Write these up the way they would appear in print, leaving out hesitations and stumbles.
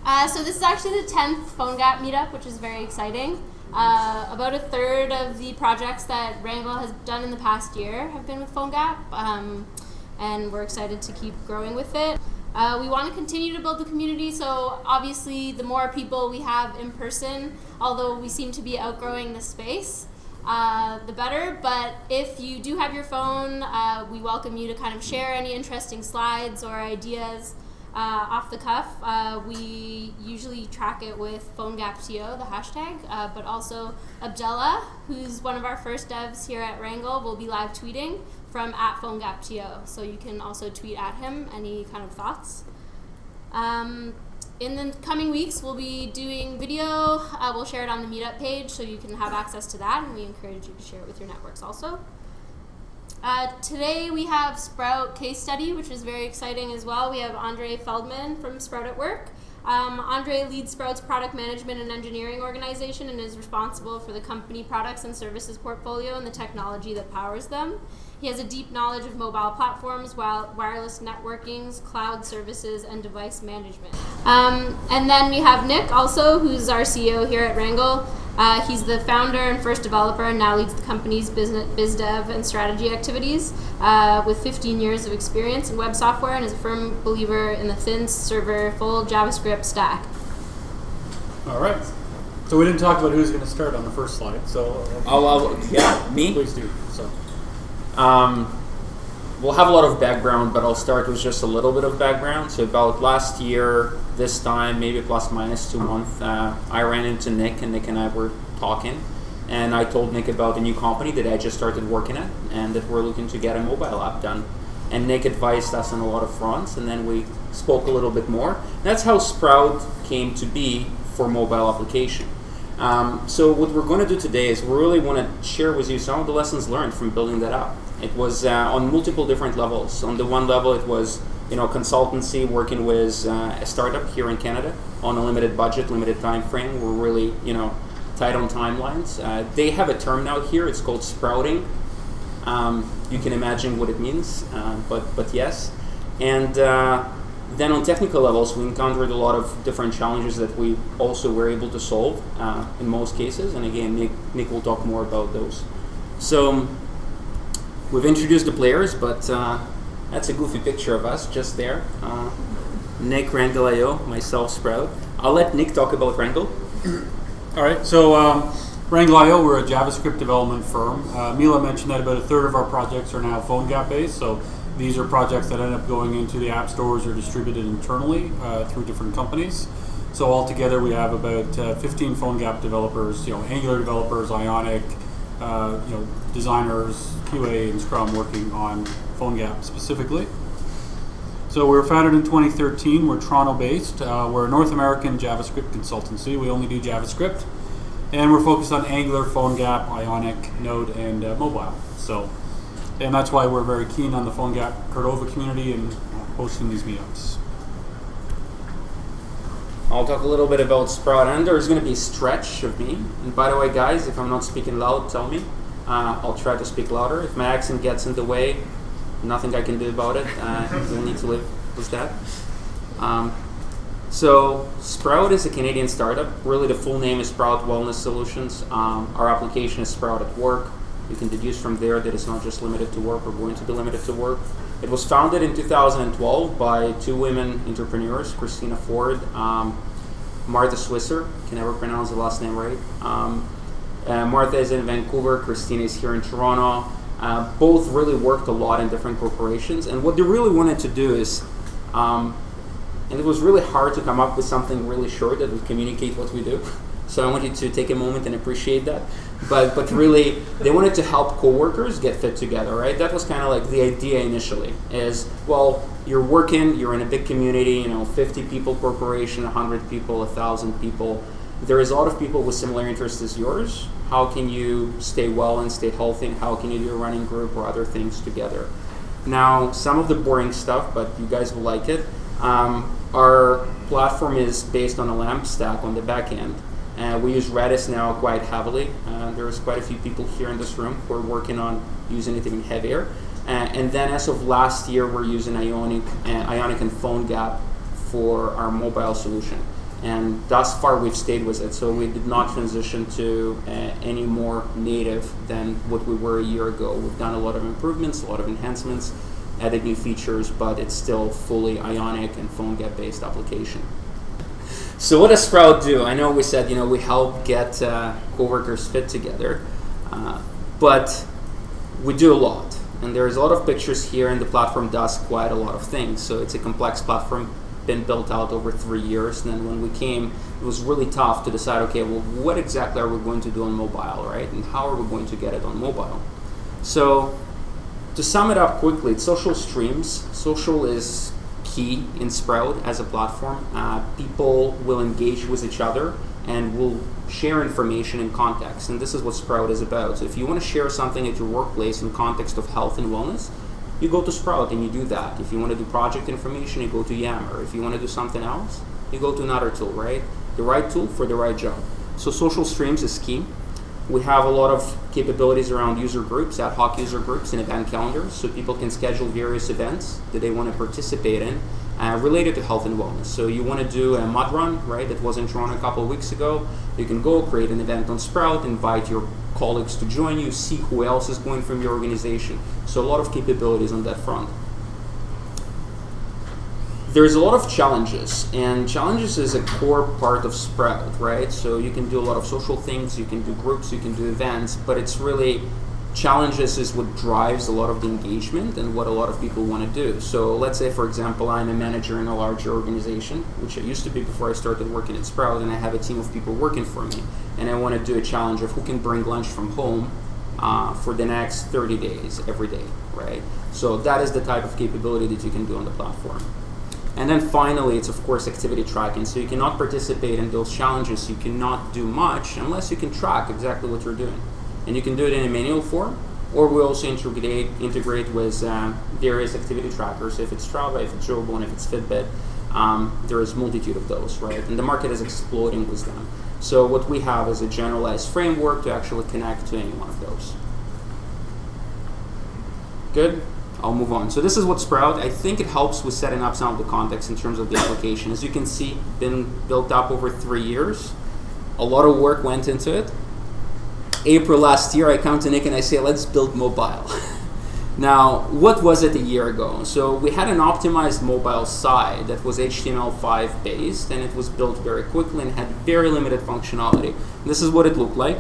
So this is actually the 10th PhoneGap meetup, which is very exciting. About a third of the projects that Rangle has done in the past year have been with PhoneGap, and we're excited to keep growing with it. We want to continue to build the community, so obviously the more people we have in person, although we seem to be outgrowing this space, the better. But if you do have your phone, we welcome you to kind of share any interesting slides or ideas off the cuff. We usually track it with PhoneGap.io, the hashtag, but also Abdullah, who's one of our first devs here at Rangle, will be live tweeting from @PhoneGap.io, so you can also tweet at him any kind of thoughts. In the coming weeks, we'll be doing video. We'll share it on the meetup page, so you can have access to that, and we encourage you to share it with your networks also. Today we have Sprout case study, which is very exciting as well. We have Andrey Feldman from Sprout at Work. Andrey leads Sprout's product management and engineering organization and is responsible for the company products and services portfolio and the technology that powers them. He has a deep knowledge of mobile platforms, wireless networkings, cloud services, and device management. And then we have Nick also, who's our CEO here at Rangle. He's the founder and first developer and now leads the company's biz dev and strategy activities with 15 years of experience in web software and is a firm believer in the thin server full JavaScript stack. All right. So we didn't talk about who's going to start on the first slide. So yeah, me? Please do. So. We'll have a lot of background, but I'll start with just a little bit of background. So about last year, this time, maybe plus minus 2 months, I ran into Nick, and Nick and I were talking. And I told Nick about a new company that I just started working at, and that we're looking to get a mobile app done. And Nick advised us on a lot of fronts, and then we spoke a little bit more. That's how Sprout came to be for mobile application. So what we're going to do today is we really want to share with you some of the lessons learned from building that app. It was on multiple different levels. On the one level, it was consultancy working with a startup here in Canada on a limited budget, limited time frame. We're really tight on timelines. They have a term now here. It's called sprouting. You can imagine what it means, but yes. And then on technical levels, we encountered a lot of different challenges that we also were able to solve in most cases. And again, Nick will talk more about those. So we've introduced the players, but that's a goofy picture of us just there. Nick, Rangle.io, myself, Sprout. I'll let Nick talk about Rangle. All right. So Rangle.io, we're a JavaScript development firm. Mila mentioned that about a third of our projects are now PhoneGap based. So these are projects that end up going into the app stores or distributed internally through different companies. So altogether, we have about 15 PhoneGap developers, Angular developers, Ionic, designers, QA, and Scrum working on PhoneGap specifically. So we were founded in 2013. We're Toronto-based. We're a North American JavaScript consultancy. We only do JavaScript, and we're focused on Angular, PhoneGap, Ionic, Node, and mobile. And that's why we're very keen on the PhoneGap Cordova community and hosting these meetups. I'll talk a little bit about Sprout, and there's going to be a stretch of me. And by the way, guys, if I'm not speaking loud, tell me. I'll try to speak louder. If my accent gets in the way, nothing I can do about it. You'll need to live with that. So Sprout is a Canadian startup. Really, the full name is Sprout Wellness Solutions. Our application is Sprout at Work. You can deduce from there that it's not just limited to work or going to be limited to work. It was founded in 2012 by two women entrepreneurs, Christina Ford, Martha Swisser, can never pronounce the last name right. Martha is in Vancouver, Christina is here in Toronto. Both really worked a lot in different corporations, and what they really wanted to do is, and it was really hard to come up with something really short that would communicate what we do. So I want you to take a moment and appreciate that. But really, they wanted to help coworkers get fit together, right? That was kind of like the idea initially. Is, well, you're working, you're in a big community, 50 people corporation, 100 people, 1,000 people. There is a lot of people with similar interests as yours. How can you stay well and stay healthy? And how can you do a running group or other things together? Now, some of the boring stuff, but you guys will like it. Our platform is based on a LAMP stack on the back end. We use Redis now quite heavily. There's quite a few people here in this room who are working on using it even heavier. And then as of last year, we're using Ionic and PhoneGap for our mobile solution. And thus far we've stayed with it. So we did not transition to any more native than what we were a year ago. We've done a lot of improvements, a lot of enhancements, added new features, but it's still fully Ionic and PhoneGap based application. So what does Sprout do? I know we said, we help get coworkers fit together, but we do a lot. And there's a lot of pictures here, and the platform does quite a lot of things. So it's a complex platform, been built out over 3 years. And then when we came, it was really tough to decide, okay, well, what exactly are we going to do on mobile, right? And how are we going to get it on mobile? So to sum it up quickly, it's social streams. Social is key in Sprout as a platform. People will engage with each other and will share information in context, and this is what Sprout is about. So if you want to share something at your workplace in context of health and wellness, you go to Sprout and you do that. If you want to do project information, you go to Yammer. If you want to do something else, you go to another tool, right? The right tool for the right job. So social streams is key. We have a lot of capabilities around user groups, ad hoc user groups, and event calendars, so people can schedule various events that they want to participate in related to health and wellness. So you want to do a mud run, right, that was in Toronto a couple of weeks ago. You can go create an event on Sprout, invite your colleagues to join you, see who else is going from your organization. So a lot of capabilities on that front. There's a lot of challenges, and challenges is a core part of Sprout, right? So you can do a lot of social things, you can do groups, you can do events, but it's really, challenges is what drives a lot of the engagement and what a lot of people want to do. So let's say, for example, I'm a manager in a larger organization, which I used to be before I started working at Sprout, and I have a team of people working for me, and I want to do a challenge of who can bring lunch from home for the next 30 days, every day, right? So that is the type of capability that you can do on the platform. And then finally, it's of course activity tracking. So you cannot participate in those challenges. You cannot do much unless you can track exactly what you're doing. And you can do it in a manual form, or we also integrate with various activity trackers. If it's Strava, if it's Jawbone, if it's Fitbit, there is a multitude of those, right? And the market is exploding with them. So what we have is a generalized framework to actually connect to any one of those. Good? I'll move on. So this is what Sprout, I think it helps with setting up some of the context in terms of the application. As you can see, been built up over 3 years. A lot of work went into it. April last year, I come to Nick and I say, let's build mobile. Now, what was it a year ago? So we had an optimized mobile site that was HTML5 based, and it was built very quickly and had very limited functionality. This is what it looked like.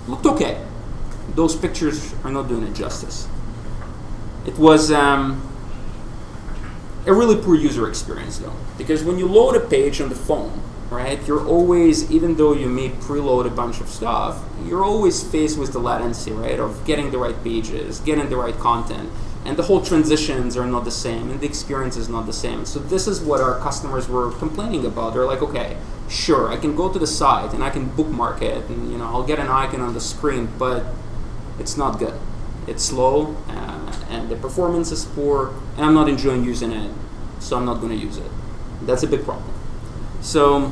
Looked okay. Those pictures are not doing it justice. It was a really poor user experience though, because when you load a page on the phone, right, you're always, even though you may preload a bunch of stuff, you're always faced with the latency, right, of getting the right pages, getting the right content, and the whole transitions are not the same, and the experience is not the same. So this is what our customers were complaining about. They're like, okay, sure, I can go to the site and I can bookmark it, and I'll get an icon on the screen, but it's not good. It's slow, and the performance is poor, and I'm not enjoying using it, so I'm not going to use it. That's a big problem. So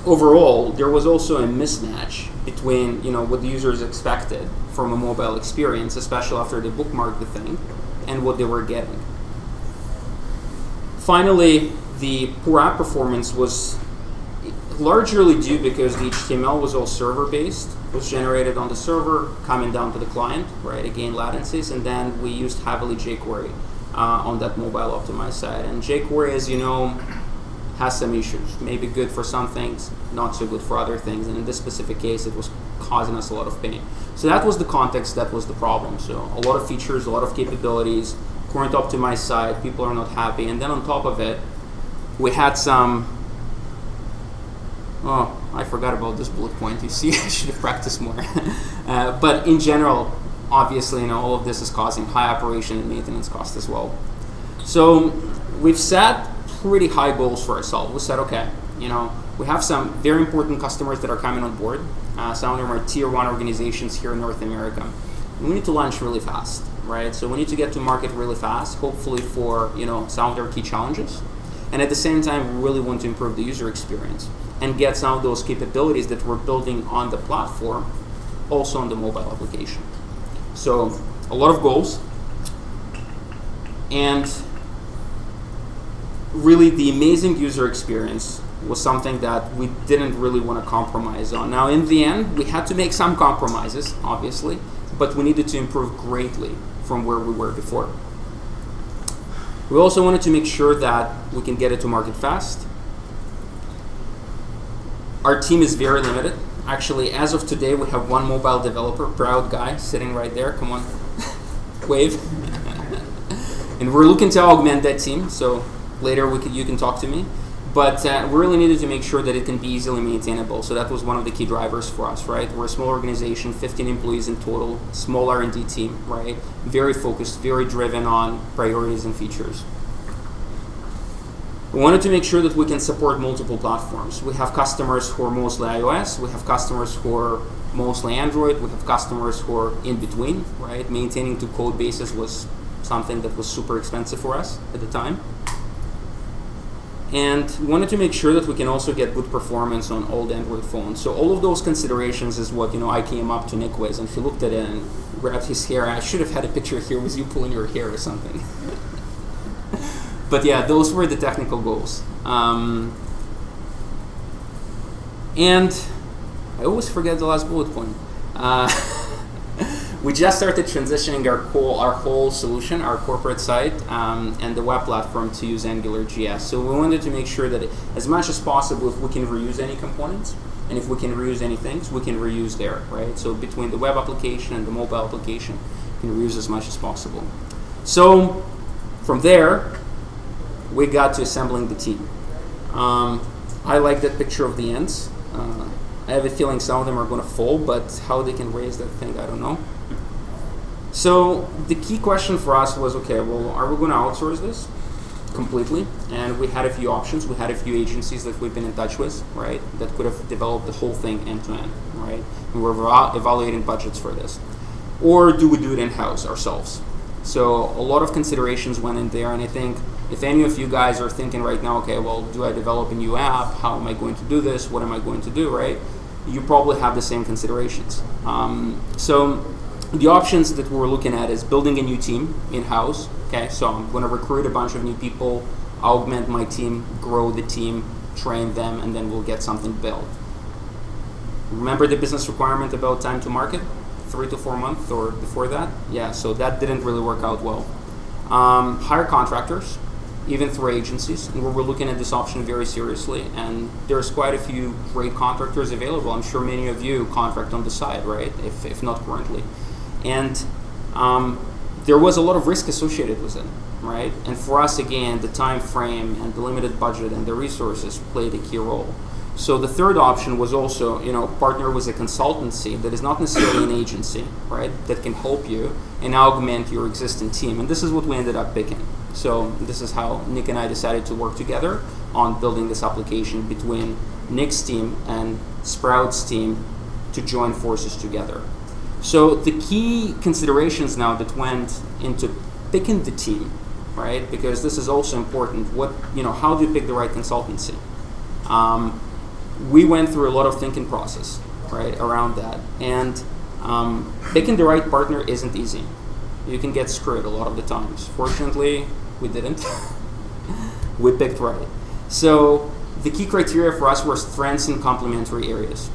overall, there was also a mismatch between what the users expected from a mobile experience, especially after they bookmarked the thing, and what they were getting. Finally, the poor app performance was largely due because the HTML was all server-based, was generated on the server, coming down to the client, right, again latencies, and then we used heavily jQuery on that mobile optimized side. And jQuery, as you know, has some issues. Maybe good for some things, not so good for other things, and in this specific case, it was causing us a lot of pain. So that was the context, that was the problem. So a lot of features, a lot of capabilities, current optimized site, people are not happy, and then on top of it, we had some. Oh, I forgot about this bullet point. You see, I should have practiced more. But in general, obviously, all of this is causing high operation and maintenance costs as well. So we've set pretty high goals for ourselves. We said, okay, we have some very important customers that are coming on board. Some of them are tier 1 organizations here in North America. And we need to launch really fast, right? So we need to get to market really fast, hopefully for some of their key challenges. And at the same time, we really want to improve the user experience and get some of those capabilities that we're building on the platform also on the mobile application. So a lot of goals. And really the amazing user experience was something that we didn't really want to compromise on. Now, in the end, we had to make some compromises, obviously, but we needed to improve greatly from where we were before. We also wanted to make sure that we can get it to market fast. Our team is very limited. Actually, as of today, we have one mobile developer, proud guy, sitting right there. Come on, wave. And we're looking to augment that team, so later you can talk to me. But we really needed to make sure that it can be easily maintainable. So that was one of the key drivers for us, right? We're a small organization, 15 employees in total, small R&D team, right? Very focused, very driven on priorities and features. We wanted to make sure that we can support multiple platforms. We have customers who are mostly iOS. We have customers who are mostly Android. We have customers who are in between, right? Maintaining two code bases was something that was super expensive for us at the time. And we wanted to make sure that we can also get good performance on old Android phones. So all of those considerations is what I came up to Nick with, and he looked at it and grabbed his hair. I should have had a picture here with you pulling your hair or something. But yeah, those were the technical goals. And I always forget the last bullet point. We just started transitioning our whole solution, our corporate site, and the web platform to use Angular.js. So we wanted to make sure that as much as possible, if we can reuse any components, and if we can reuse any things, we can reuse there, right? So between the web application and the mobile application, we can reuse as much as possible. So from there, we got to assembling the team. I like that picture of the ends. I have a feeling some of them are going to fall, but how they can raise that thing, I don't know. So the key question for us was, okay, well, are we going to outsource this completely? And we had a few options. We had a few agencies that we've been in touch with, right, that could have developed the whole thing end to end, right? We were evaluating budgets for this. Or do we do it in-house ourselves? So a lot of considerations went in there, and I think if any of you guys are thinking right now, okay, well, do I develop a new app? How am I going to do this? What am I going to do, right? You probably have the same considerations. So the options that we're looking at is building a new team in-house. Okay, so I'm going to recruit a bunch of new people, augment my team, grow the team, train them, and then we'll get something built. Remember the business requirement about time to market? 3 to 4 months or before that? Yeah, so that didn't really work out well. Hire contractors, even through agencies, and we're looking at this option very seriously, and there's quite a few great contractors available. I'm sure many of you contract on the side, right, if not currently. And there was a lot of risk associated with it, right? And for us, again, the time frame and the limited budget and the resources played a key role. So the third option was also, partner with a consultancy that is not necessarily an agency, right, that can help you and augment your existing team. And this is what we ended up picking. So this is how Nick and I decided to work together on building this application between Nick's team and Sprout's team to join forces together. So the key considerations now that went into picking the team, right, because this is also important. How do you pick the right consultancy? We went through a lot of thinking process, right, around that. And picking the right partner isn't easy. You can get screwed a lot of the times. Fortunately, we didn't. We picked right. So the key criteria for us were strengths in complementary areas.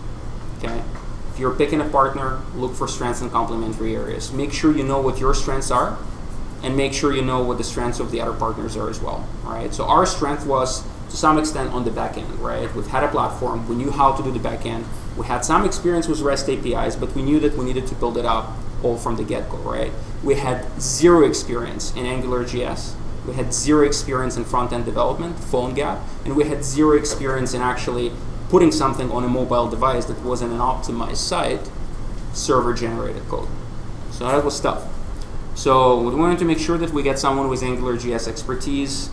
Okay? If you're picking a partner, look for strengths in complementary areas. Make sure you know what your strengths are, and make sure you know what the strengths of the other partners are as well. All right? So our strength was, to some extent, on the back end, right? We've had a platform. We knew how to do the back end. We had some experience with REST APIs, but we knew that we needed to build it up all from the get-go, right? We had zero experience in Angular.js. We had zero experience in front-end development, PhoneGap, and we had zero experience in actually putting something on a mobile device that wasn't an optimized site, server-generated code. So that was tough. So we wanted to make sure that we get someone with Angular.js expertise,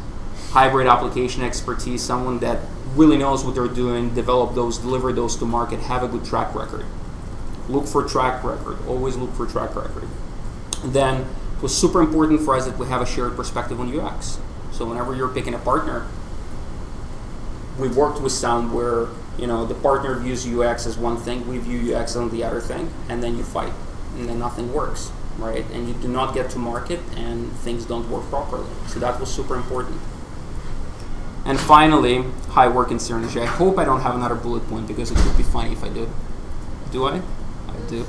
hybrid application expertise, someone that really knows what they're doing, develop those, deliver those to market, have a good track record. Look for track record. Always look for track record. And then it was super important for us that we have a shared perspective on UX. So whenever you're picking a partner, we worked with some where the partner views UX as one thing, we view UX as the other thing, and then you fight, and then nothing works, right? And you do not get to market, and things don't work properly. So that was super important. And finally, high working synergy. I hope I don't have another bullet point because it would be funny if I do. Do I? I do.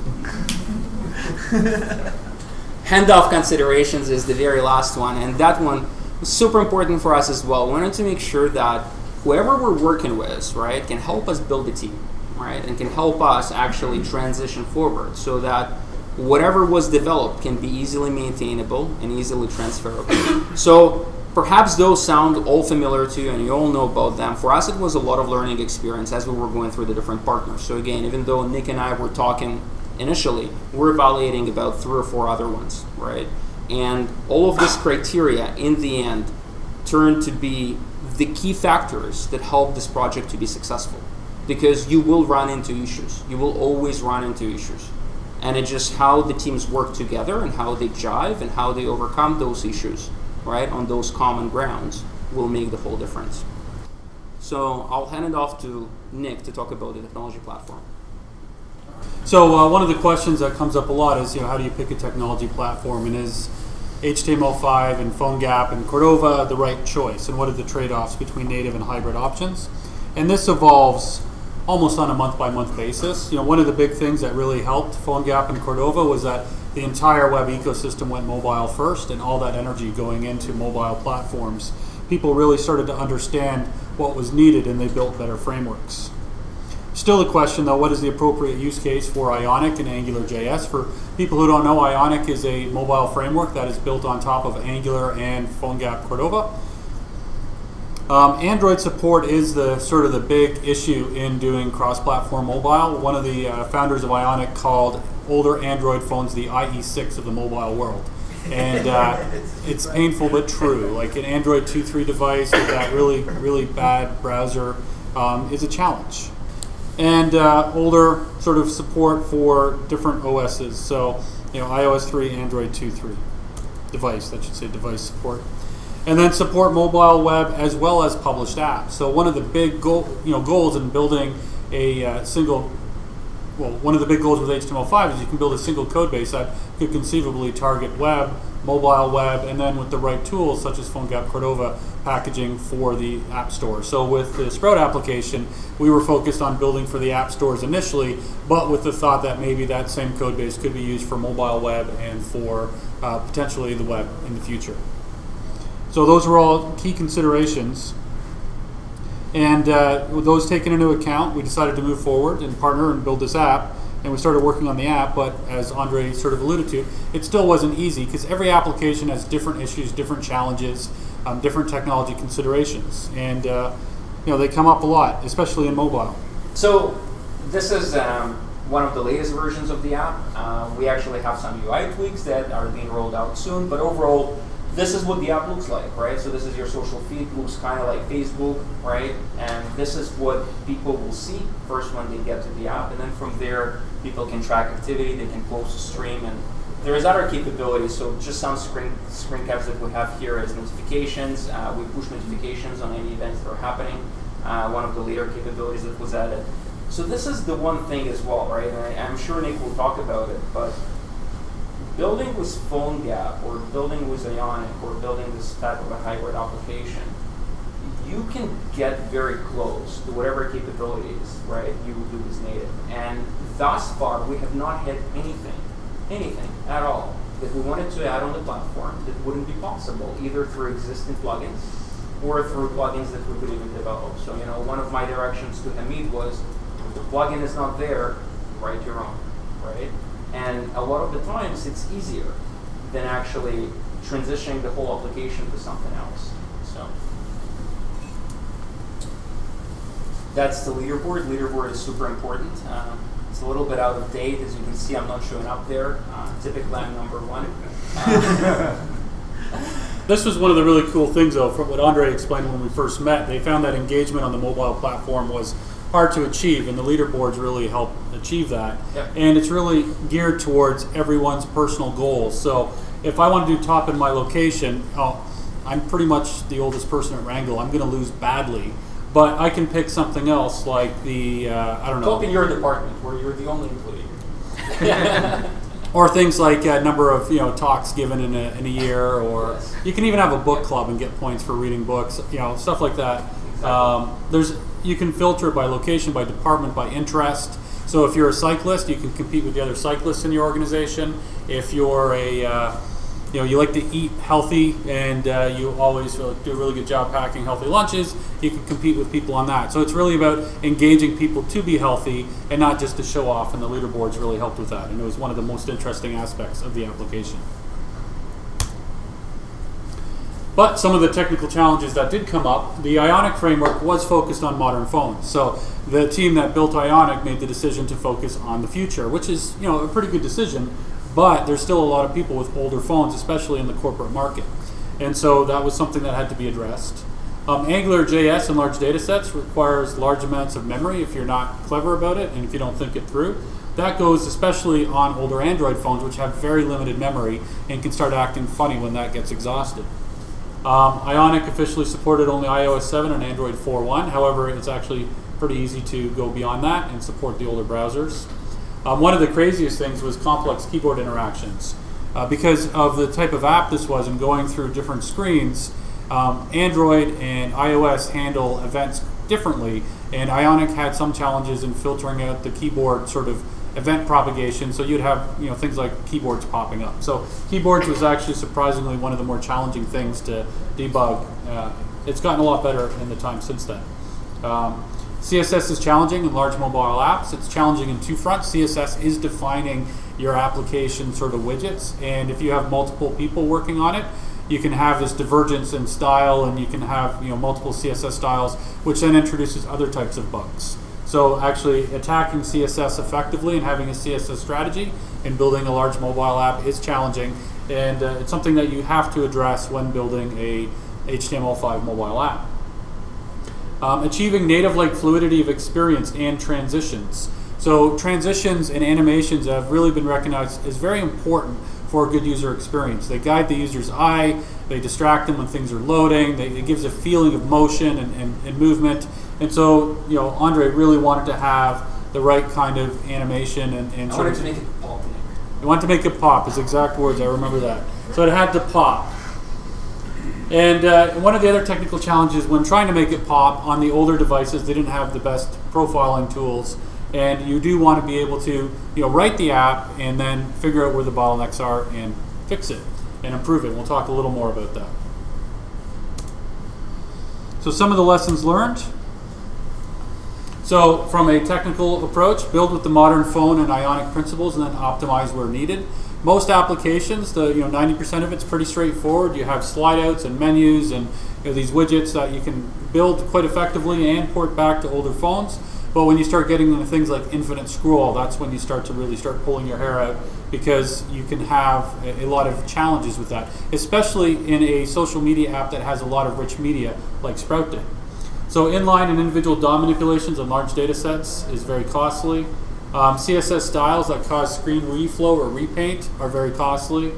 Handoff considerations is the very last one, and that one was super important for us as well. We wanted to make sure that whoever we're working with, right, can help us build a team, right, and can help us actually transition forward so that whatever was developed can be easily maintainable and easily transferable. So perhaps those sound all familiar to you and you all know about them. For us, it was a lot of learning experience as we were going through the different partners. So again, even though Nick and I were talking initially, we're evaluating about 3 or 4 other ones, right? And all of this criteria, in the end, turned to be the key factors that help this project to be successful. Because you will run into issues. You will always run into issues. And it's just how the teams work together and how they jive and how they overcome those issues, right, on those common grounds will make the whole difference. So I'll hand it off to Nick to talk about the technology platform. So one of the questions that comes up a lot is, how do you pick a technology platform, and is HTML5 and PhoneGap and Cordova the right choice, and what are the trade-offs between native and hybrid options? And this evolves almost on a month-by-month basis. One of the big things that really helped PhoneGap and Cordova was that the entire web ecosystem went mobile first, and all that energy going into mobile platforms. People really started to understand what was needed, and they built better frameworks. Still the question, though, what is the appropriate use case for Ionic and Angular.js? For people who don't know, Ionic is a mobile framework that is built on top of Angular and PhoneGap Cordova. Android support is the sort of the big issue in doing cross-platform mobile. One of the founders of Ionic called older Android phones the IE6 of the mobile world. And it's painful but true. Like an Android 2.3 device with that really, really bad browser is a challenge. And older sort of support for different OSs. So, iOS 3, Android 2.3 device, that should say device support. And then support mobile web as well as published apps. So one of the big goals in building a one of the big goals with HTML5 is you can build a single code base that could conceivably target web, mobile web, and then with the right tools such as PhoneGap Cordova packaging for the App Store. So with the Sprout application, we were focused on building for the app stores initially, but with the thought that maybe that same code base could be used for mobile web and for potentially the web in the future. So those were all key considerations. And with those taken into account, we decided to move forward and partner and build this app. And we started working on the app, but as Andrey sort of alluded to, it still wasn't easy because every application has different issues, different challenges, different technology considerations. And they come up a lot, especially in mobile. So this is one of the latest versions of the app. We actually have some UI tweaks that are being rolled out soon, but overall, this is what the app looks like, right? So this is your social feed, looks kind of like Facebook, right? And this is what people will see first when they get to the app. And then from there, people can track activity, they can post a stream, and there's other capabilities. So just some screen caps that we have here is notifications. We push notifications on any events that are happening. One of the later capabilities that was added. So this is the one thing as well, right? And I'm sure Nick will talk about it, but building with PhoneGap or building with Ionic or building this type of a hybrid application, you can get very close to whatever capabilities, right, you will do with native. And thus far, we have not had anything at all that we wanted to add on the platform that wouldn't be possible, either through existing plugins or through plugins that we could even develop. So, one of my directions to Hamid was, if the plugin is not there, write your own, right? And a lot of the times, it's easier than actually transitioning the whole application to something else. So that's the leaderboard. Leaderboard is super important. It's a little bit out of date. As you can see, I'm not showing up there. Typically, I'm number 1. This was one of the really cool things, though, from what Andrey explained when we first met. They found that engagement on the mobile platform was hard to achieve, and the leaderboards really help achieve that. Yep. And it's really geared towards everyone's personal goals. So if I want to do top in my location, I'm pretty much the oldest person at Rangle. I'm going to lose badly. But I can pick something else like the, I don't know. Top in your department where you're the only employee. Or things like number of talks given in a year, or Yes. you can even have a book club and get points for reading books, stuff like that. You can filter by location, by department, by interest. So if you're a cyclist, you can compete with the other cyclists in your organization. If you're you like to eat healthy and you always do a really good job packing healthy lunches, you can compete with people on that. So it's really about engaging people to be healthy and not just to show off, and the leaderboards really helped with that. And it was one of the most interesting aspects of the application. But some of the technical challenges that did come up, the Ionic framework was focused on modern phones. So the team that built Ionic made the decision to focus on the future, which is a pretty good decision. But there's still a lot of people with older phones, especially in the corporate market. And so that was something that had to be addressed. Angular.js and large data sets requires large amounts of memory if you're not clever about it and if you don't think it through. That goes especially on older Android phones, which have very limited memory and can start acting funny when that gets exhausted. Ionic officially supported only iOS 7 and Android 4.1. However, it's actually pretty easy to go beyond that and support the older browsers. One of the craziest things was complex keyboard interactions. Because of the type of app this was and going through different screens, Android and iOS handle events differently, and Ionic had some challenges in filtering out the keyboard sort of event propagation, so you'd have things like keyboards popping up. So keyboards was actually surprisingly one of the more challenging things to debug. It's gotten a lot better in the time since then. CSS is challenging in large mobile apps. It's challenging in two fronts. CSS is defining your application sort of widgets, and if you have multiple people working on it, you can have this divergence in style, and you can have multiple CSS styles, which then introduces other types of bugs. So actually attacking CSS effectively and having a CSS strategy and building a large mobile app is challenging, and it's something that you have to address when building a HTML5 mobile app. Achieving native-like fluidity of experience and transitions. So transitions and animations have really been recognized as very important for a good user experience. They guide the user's eye, they distract them when things are loading, it gives a feeling of motion and movement. And so, Andrey really wanted to have the right kind of animation and I wanted to make it pop. He wanted to make it pop, his exact words, I remember that. So it had to pop. And one of the other technical challenges when trying to make it pop on the older devices, they didn't have the best profiling tools. And you do want to be able to write the app and then figure out where the bottlenecks are and fix it and improve it. We'll talk a little more about that. So some of the lessons learned. So from a technical approach, build with the modern phone and Ionic principles and then optimize where needed. Most applications, 90% of it's pretty straightforward. You have slide outs and menus and these widgets that you can build quite effectively and port back to older phones. But when you start getting into things like infinite scroll, that's when you start to really start pulling your hair out, because you can have a lot of challenges with that, especially in a social media app that has a lot of rich media like Sprout did. So inline and individual DOM manipulations on large data sets is very costly. CSS styles that cause screen reflow or repaint are very costly.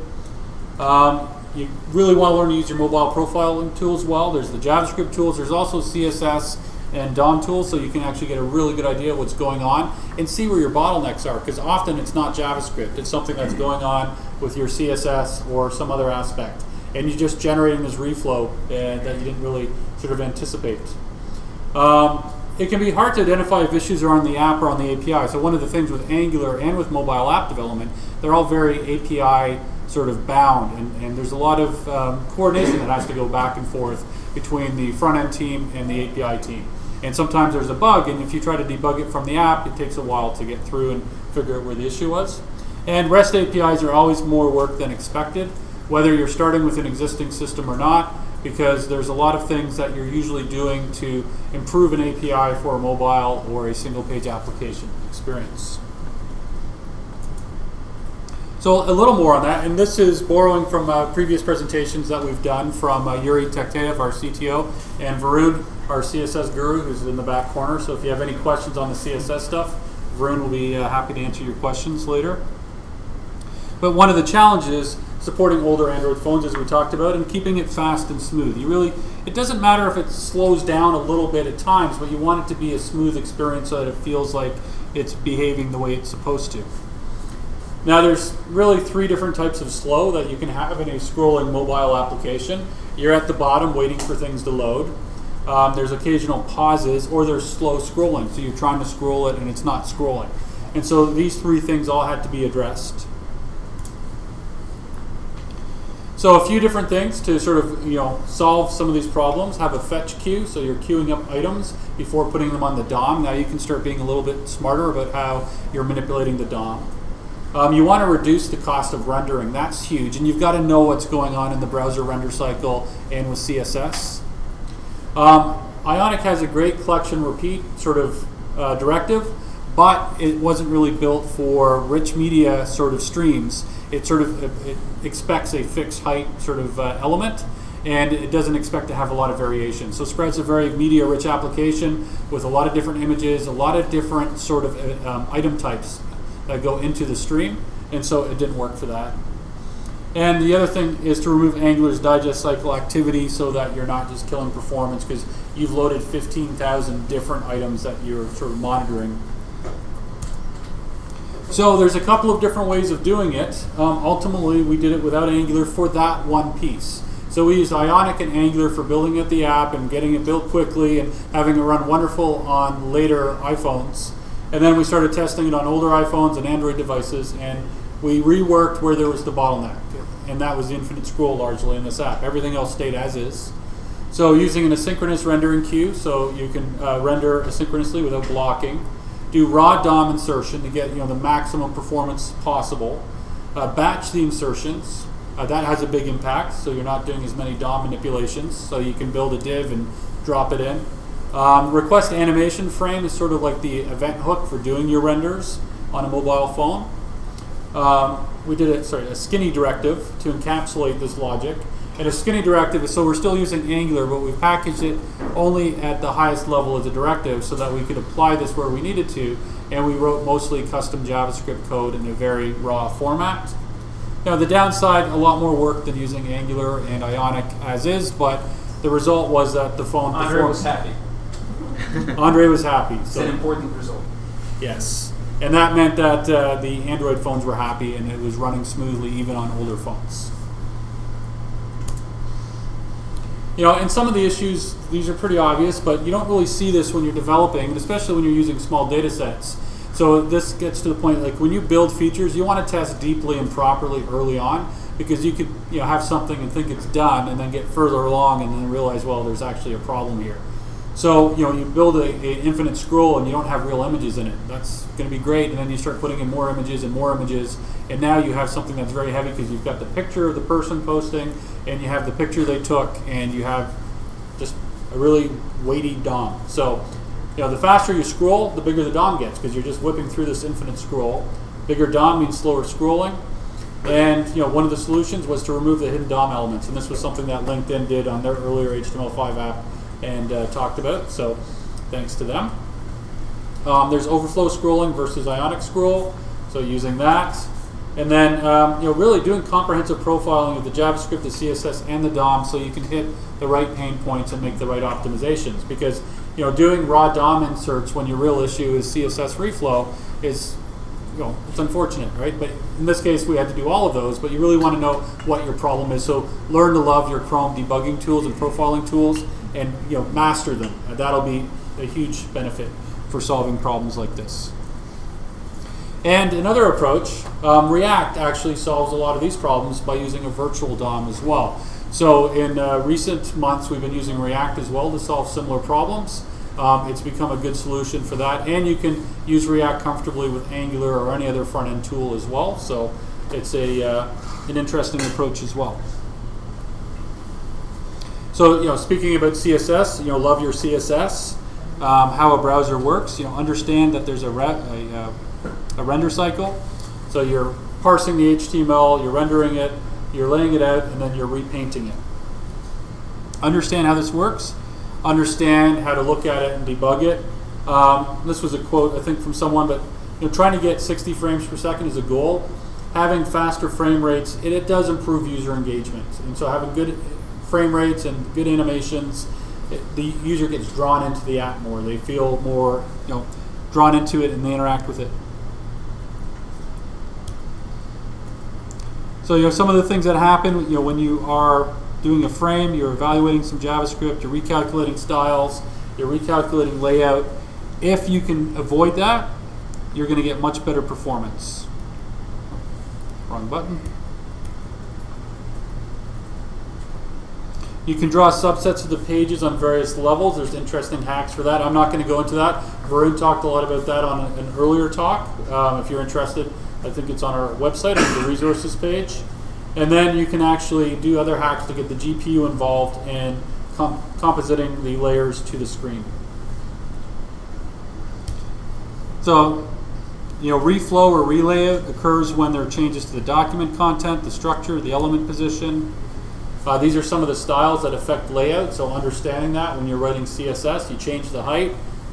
You really want to learn to use your mobile profiling tools well. There's the JavaScript tools. There's also CSS and DOM tools, so you can actually get a really good idea of what's going on and see where your bottlenecks are, because often it's not JavaScript. It's something that's going on with your CSS or some other aspect, and you're just generating this reflow that you didn't really sort of anticipate. It can be hard to identify if issues are on the app or on the API. So one of the things with Angular and with mobile app development, they're all very API sort of bound, and there's a lot of coordination that has to go back and forth between the front-end team and the API team. And sometimes there's a bug, and if you try to debug it from the app, it takes a while to get through and figure out where the issue was. And REST APIs are always more work than expected, whether you're starting with an existing system or not, because there's a lot of things that you're usually doing to improve an API for a mobile or a single-page application experience. So a little more on that, and this is borrowing from previous presentations that we've done from Yuri Tekteev, our CTO, and Varun, our CSS guru, who's in the back corner. So if you have any questions on the CSS stuff, Varun will be happy to answer your questions later. But one of the challenges supporting older Android phones, as we talked about, and keeping it fast and smooth. It doesn't matter if it slows down a little bit at times, but you want it to be a smooth experience so that it feels like it's behaving the way it's supposed to. Now there's really 3 different types of slow that you can have in a scrolling mobile application. You're at the bottom waiting for things to load. There's occasional pauses, or there's slow scrolling. So you're trying to scroll it and it's not scrolling. And so these 3 things all had to be addressed. So a few different things to sort of solve some of these problems. Have a fetch queue, so you're queuing up items before putting them on the DOM. Now you can start being a little bit smarter about how you're manipulating the DOM. You want to reduce the cost of rendering. That's huge, and you've got to know what's going on in the browser render cycle and with CSS. Ionic has a great collection repeat sort of directive, but it wasn't really built for rich media sort of streams. It expects a fixed height sort of element, and it doesn't expect to have a lot of variation. So Spread's a very media-rich application with a lot of different images, a lot of different sort of item types that go into the stream, and so it didn't work for that. And the other thing is to remove Angular's digest cycle activity so that you're not just killing performance because you've loaded 15,000 different items that you're sort of monitoring. So there's a couple of different ways of doing it. Ultimately, we did it without Angular for that one piece. So we used Ionic and Angular for building out the app and getting it built quickly and having it run wonderful on later iPhones. And then we started testing it on older iPhones and Android devices, and we reworked where there was the bottleneck. And that was the infinite scroll largely in this app. Everything else stayed as is. So using an asynchronous rendering queue, so you can render asynchronously without blocking. Do raw DOM insertion to get the maximum performance possible. Batch the insertions. That has a big impact, so you're not doing as many DOM manipulations. So you can build a div and drop it in. Request animation frame is sort of like the event hook for doing your renders on a mobile phone. We did a skinny directive to encapsulate this logic. And a skinny directive is, so we're still using Angular, but we packaged it only at the highest level as a directive so that we could apply this where we needed to, and we wrote mostly custom JavaScript code in a very raw format. Now the downside, a lot more work than using Angular and Ionic as is, but the result was that the phone performed. Andrey was happy. Andrey was happy. It's an important result. Yes. And that meant that the Android phones were happy and it was running smoothly even on older phones. And some of the issues, these are pretty obvious, but you don't really see this when you're developing, especially when you're using small data sets. So this gets to the point, like when you build features, you want to test deeply and properly early on, because you could have something and think it's done and then get further along and then realize, well, there's actually a problem here. So you build an infinite scroll and you don't have real images in it. That's going to be great, and then you start putting in more images, and now you have something that's very heavy because you've got the picture of the person posting, and you have the picture they took, and you have just a really weighty DOM. So the faster you scroll, the bigger the DOM gets because you're just whipping through this infinite scroll. Bigger DOM means slower scrolling. And one of the solutions was to remove the hidden DOM elements, and this was something that LinkedIn did on their earlier HTML5 app and talked about, so thanks to them. There's overflow scrolling versus Ionic scroll, so using that. And then really doing comprehensive profiling of the JavaScript, the CSS, and the DOM so you can hit the right pain points and make the right optimizations. Because doing raw DOM inserts when your real issue is CSS reflow is it's unfortunate, right? But in this case, we had to do all of those, but you really want to know what your problem is. So learn to love your Chrome debugging tools and profiling tools and master them. That'll be a huge benefit for solving problems like this. And another approach, React actually solves a lot of these problems by using a virtual DOM as well. So in recent months, we've been using React as well to solve similar problems. It's become a good solution for that, and you can use React comfortably with Angular or any other front-end tool as well. So it's an interesting approach as well. So speaking about CSS, love your CSS, how a browser works. Understand that there's a render cycle. So you're parsing the HTML, you're rendering it, you're laying it out, and then you're repainting it. Understand how this works. Understand how to look at it and debug it. This was a quote, I think, from someone, but trying to get 60 frames per second is a goal. Having faster frame rates, it does improve user engagement. And so having good frame rates and good animations, the user gets drawn into the app more. They feel more drawn into it and they interact with it. So some of the things that happen, when you are doing a frame, you're evaluating some JavaScript, you're recalculating styles, you're recalculating layout. If you can avoid that, you're going to get much better performance. Wrong button. You can draw subsets of the pages on various levels. There's interesting hacks for that. I'm not going to go into that. Varun talked a lot about that on an earlier talk. If you're interested, I think it's on our website on the resources page. And then you can actually do other hacks to get the GPU involved in compositing the layers to the screen. So, reflow or relayout occurs when there are changes to the document content, the structure, the element position. These are some of the styles that affect layout, so understanding that when you're writing CSS, you change the height,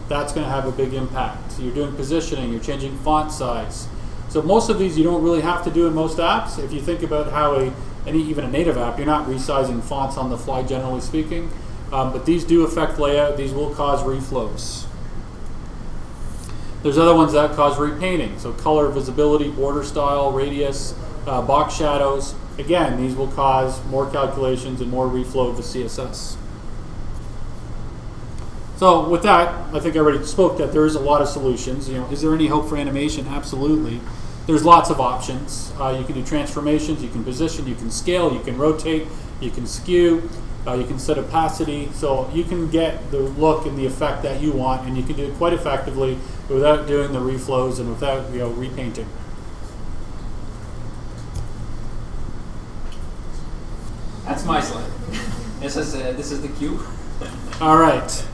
that's going to have a big impact. So you're doing positioning, you're changing font size. So most of these you don't really have to do in most apps. If you think about how even a native app, you're not resizing fonts on the fly, generally speaking. But these do affect layout. These will cause reflows. There's other ones that cause repainting. So color, visibility, border style, radius, box shadows. Again, these will cause more calculations and more reflow of the CSS. So with that, I think I already spoke that there is a lot of solutions. Is there any hope for animation? Absolutely. There's lots of options. You can do transformations, you can position, you can scale, you can rotate, you can skew, you can set opacity. So you can get the look and the effect that you want, and you can do it quite effectively without doing the reflows and without repainting. That's my slide. This is the cube. All right.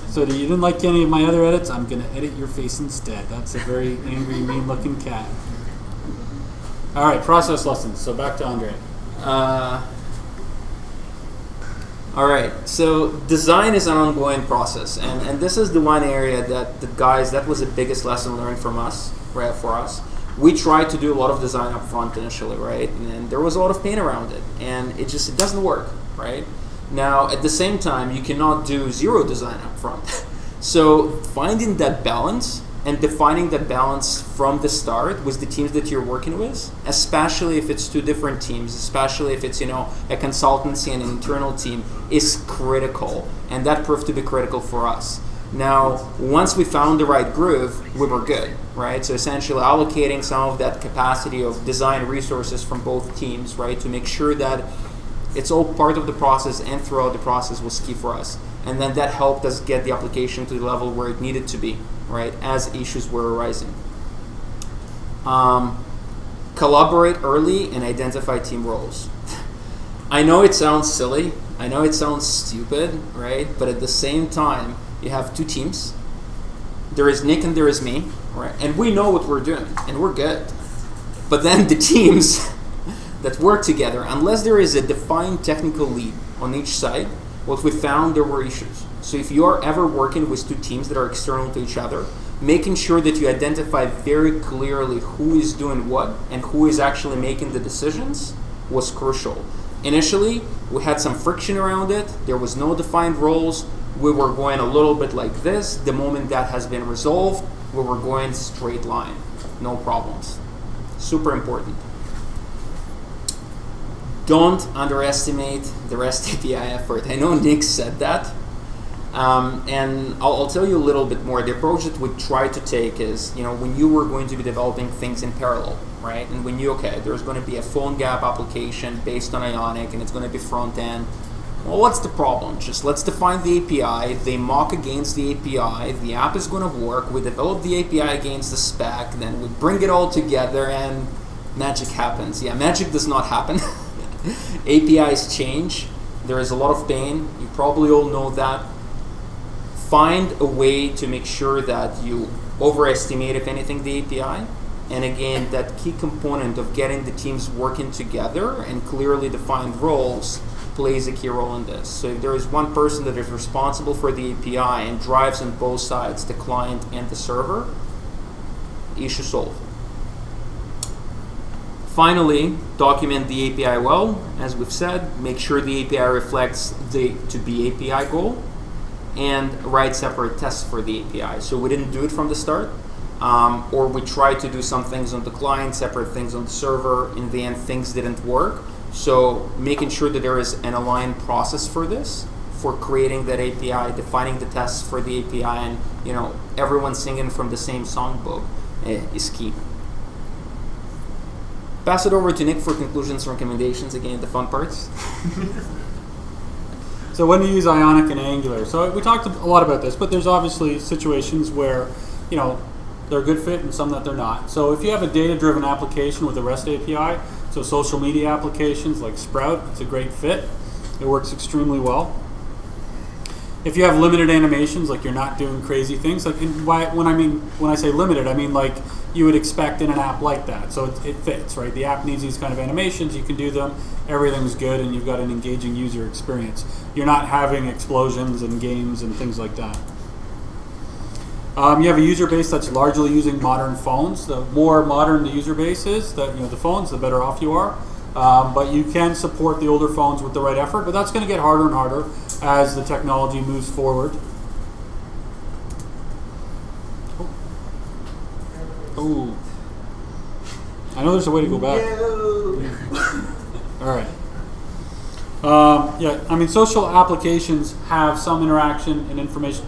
So you didn't like any of my other edits? I'm going to edit your face instead. That's a very angry, mean-looking cat. All right, process lessons. So back to Andrey. All right, so design is an ongoing process, and this is the one area that was the biggest lesson learned from us, right, for us. We tried to do a lot of design up front initially, right, and there was a lot of pain around it, and it doesn't work, right? Now, at the same time, you cannot do zero design up front. So finding that balance and defining that balance from the start with the teams that you're working with, especially if it's two different teams, especially if it's a consultancy and an internal team, is critical, and that proved to be critical for us. Now, once we found the right groove, we were good, right? So essentially allocating some of that capacity of design resources from both teams, right, to make sure that it's all part of the process and throughout the process was key for us. And then that helped us get the application to the level where it needed to be, right, as issues were arising. Collaborate early and identify team roles. I know it sounds silly, I know it sounds stupid, right? But at the same time, you have two teams. There is Nick and there is me, right? And we know what we're doing, and we're good. But then the teams that work together, unless there is a defined technical lead on each side, what we found, there were issues. So if you are ever working with two teams that are external to each other, making sure that you identify very clearly who is doing what and who is actually making the decisions was crucial. Initially, we had some friction around it. There was no defined roles. We were going a little bit like this. The moment that has been resolved, we were going straight line. No problems. Super important. Don't underestimate the REST API effort. I know Nick said that. And I'll tell you a little bit more. The approach that we try to take is, when you were going to be developing things in parallel, right? And when there's going to be a PhoneGap application based on Ionic and it's going to be front end. Well, what's the problem? Just let's define the API. They mock against the API. The app is going to work. We develop the API against the spec. Then we bring it all together and magic happens. Yeah, magic does not happen. APIs change. There is a lot of pain. You probably all know that. Find a way to make sure that you overestimate, if anything, the API. And again, that key component of getting the teams working together and clearly defined roles plays a key role in this. So if there is one person that is responsible for the API and drives on both sides, the client and the server, issue solved. Finally, document the API well. As we've said, make sure the API reflects the to-be API goal and write separate tests for the API. So we didn't do it from the start. or we tried to do some things on the client, separate things on the server. In the end, things didn't work. So making sure that there is an aligned process for this, for creating that API, defining the tests for the API, and everyone singing from the same songbook is key. Pass it over to Nick for conclusions and recommendations. Again, the fun parts. So when you use Ionic and Angular, so we talked a lot about this, but there's obviously situations where they're a good fit and some that they're not. So if you have a data-driven application with a REST API, so social media applications like Sprout, it's a great fit. It works extremely well. If you have limited animations, like you're not doing crazy things, like when I say limited, I mean like you would expect in an app like that. So it fits, right? The app needs these kind of animations, you can do them, everything's good, and you've got an engaging user experience. You're not having explosions and games and things like that. You have a user base that's largely using modern phones. The more modern the user base is, the phones, the better off you are. But you can support the older phones with the right effort, but that's going to get harder and harder as the technology moves forward. Oh, I know there's a way to go back. All right. Social applications have some interaction and information.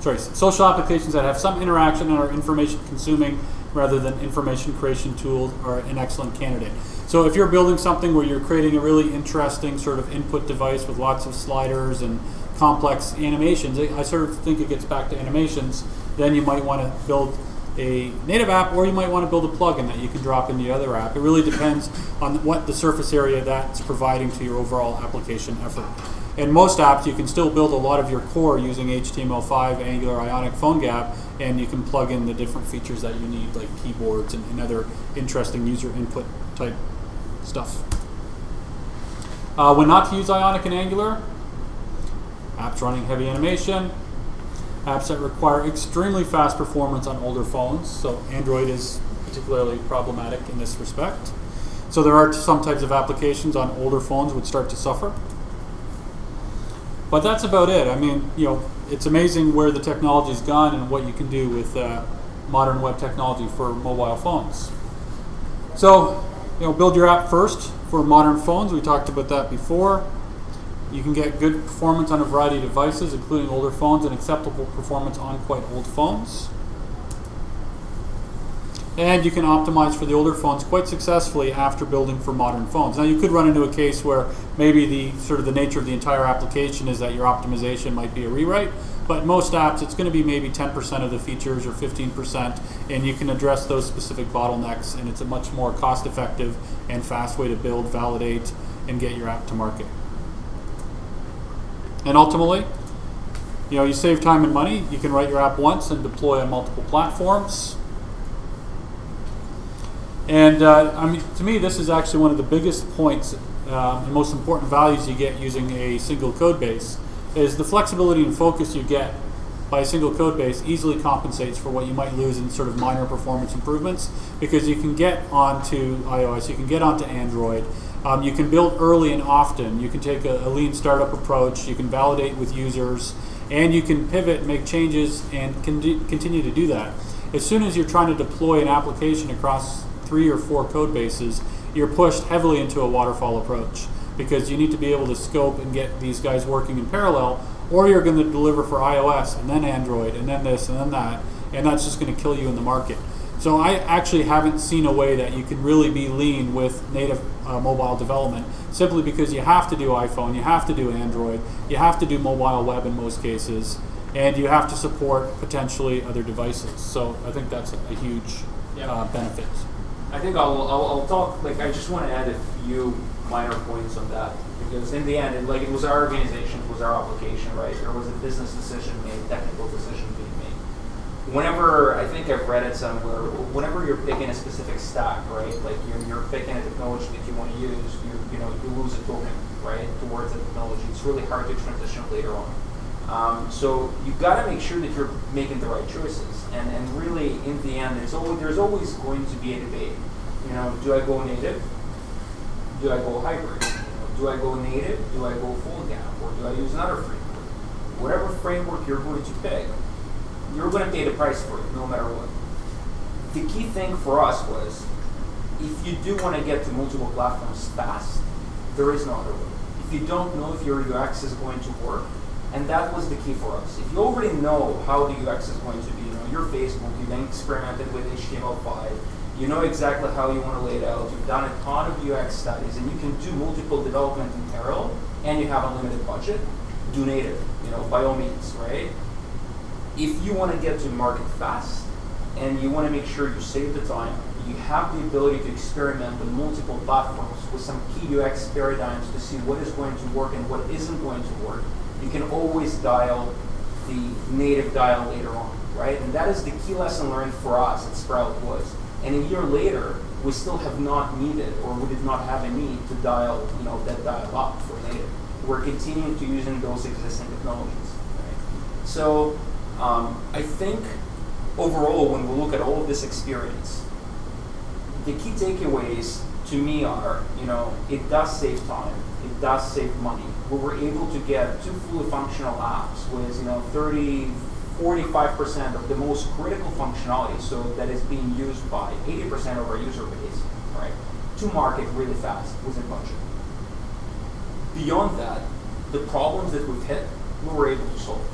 Social applications that have some interaction and are information consuming rather than information creation tools are an excellent candidate. So if you're building something where you're creating a really interesting sort of input device with lots of sliders and complex animations, I sort of think it gets back to animations, then you might want to build a native app, or you might want to build a plugin that you can drop in the other app. It really depends on what the surface area that's providing to your overall application effort. In most apps, you can still build a lot of your core using HTML5, Angular, Ionic, PhoneGap, and you can plug in the different features that you need, like keyboards and other interesting user input type stuff. When not to use Ionic and Angular, apps running heavy animation, apps that require extremely fast performance on older phones, so Android is particularly problematic in this respect. So there are some types of applications on older phones would start to suffer. But that's about it. I mean, it's amazing where the technology's gone and what you can do with modern web technology for mobile phones. So, build your app first for modern phones. We talked about that before. You can get good performance on a variety of devices, including older phones, and acceptable performance on quite old phones. And you can optimize for the older phones quite successfully after building for modern phones. Now, you could run into a case where maybe the nature of the entire application is that your optimization might be a rewrite, but most apps, it's going to be maybe 10% of the features or 15%, and you can address those specific bottlenecks, and it's a much more cost-effective and fast way to build, validate, and get your app to market. And ultimately, you save time and money. You can write your app once and deploy on multiple platforms. And to me, this is actually one of the biggest points and most important values you get using a single code base, is the flexibility and focus you get by a single code base easily compensates for what you might lose in sort of minor performance improvements, because you can get onto iOS, you can get onto Android, you can build early and often, you can take a lean startup approach, you can validate with users, and you can pivot, make changes, and continue to do that. As soon as you're trying to deploy an application across 3 or 4 code bases, you're pushed heavily into a waterfall approach, because you need to be able to scope and get these guys working in parallel, or you're going to deliver for iOS and then Android and then this and then that, and that's just going to kill you in the market. So I actually haven't seen a way that you can really be lean with native mobile development, simply because you have to do iPhone, you have to do Android, you have to do mobile web in most cases, and you have to support potentially other devices. So I think that's a huge benefit. I think I'll talk, I just want to add a few minor points on that, because in the end, it was our organization, it was our application, right? There was a business decision made, technical decision being made. Whenever, I think I've read it somewhere, whenever you're picking a specific stack, right? Like you're picking a technology that you want to use, you lose a token, right, towards the technology. It's really hard to transition later on. So you've got to make sure that you're making the right choices. And really, in the end, there's always going to be a debate. Do I go native? Do I go hybrid? Do I go native? Do I go full-JavaScript? Or do I use another framework? Whatever framework you're going to pick, you're going to pay the price for it, no matter what. the key thing for us was, if you do want to get to multiple platforms fast, there is no other way. If you don't know if your UX is going to work, and that was the key for us. If you already know how the UX is going to be, your Facebook, you've been experimented with HTML5, you know exactly how you want to lay it out, you've done a ton of UX studies, and you can do multiple development in parallel, and you have a limited budget, do native, by all means, right? If you want to get to market fast, and you want to make sure you save the time, you have the ability to experiment with multiple platforms with some key UX paradigms to see what is going to work and what isn't going to work, you can always dial the native dial later on, right? And that is the key lesson learned for us at Sprout was. And a year later, we still have not needed, or we did not have a need to dial, that dial up for native. We're continuing to using those existing technologies, right? So I think overall, when we look at all of this experience, the key takeaways to me are, it does save time, it does save money. We were able to get 2 fully functional apps with 45% of the most critical functionality, so that is being used by 80% of our user base, right, to market really fast within budget. Beyond that, the problems that we've hit, we were able to solve.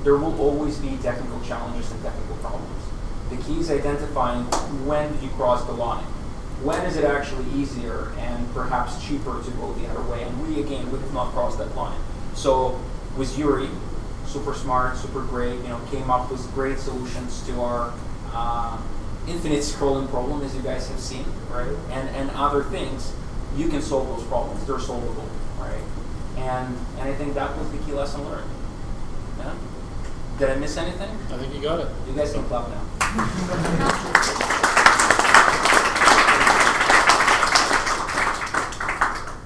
There will always be technical challenges and technical problems. The key is identifying when did you cross the line. When is it actually easier and perhaps cheaper to go the other way? And we have not crossed that line. So with Yuri, super smart, super great, came up with great solutions to our infinite scrolling problem, as you guys have seen, right? And other things, you can solve those problems. They're solvable, right? And I think that was the key lesson learned. Yeah? Did I miss anything? I think you got it. You guys can clap now.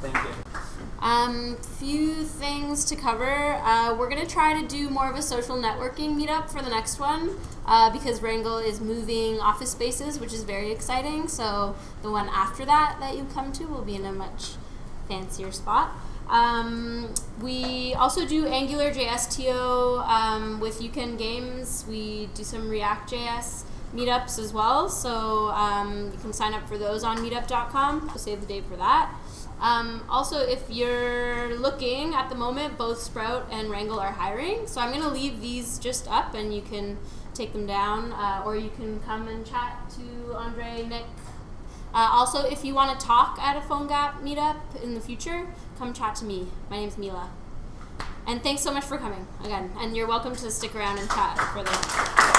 Thank you. Few things to cover. We're going to try to do more of a social networking meetup for the next one because Rangle is moving office spaces, which is very exciting. So the one after that you come to will be in a much fancier spot. We also do Angular JS.to with UConn Games. We do some React.js meetups as well, so you can sign up for those on meetup.com. So save the date for that. Also, if you're looking at the moment, both Sprout and Rangle are hiring. So I'm going to leave these just up, and you can take them down, or you can come and chat to Andrey, Nick. Also, if you want to talk at a PhoneGap meetup in the future, come chat to me. My name's Mila. And thanks so much for coming again. And you're welcome to stick around and chat further.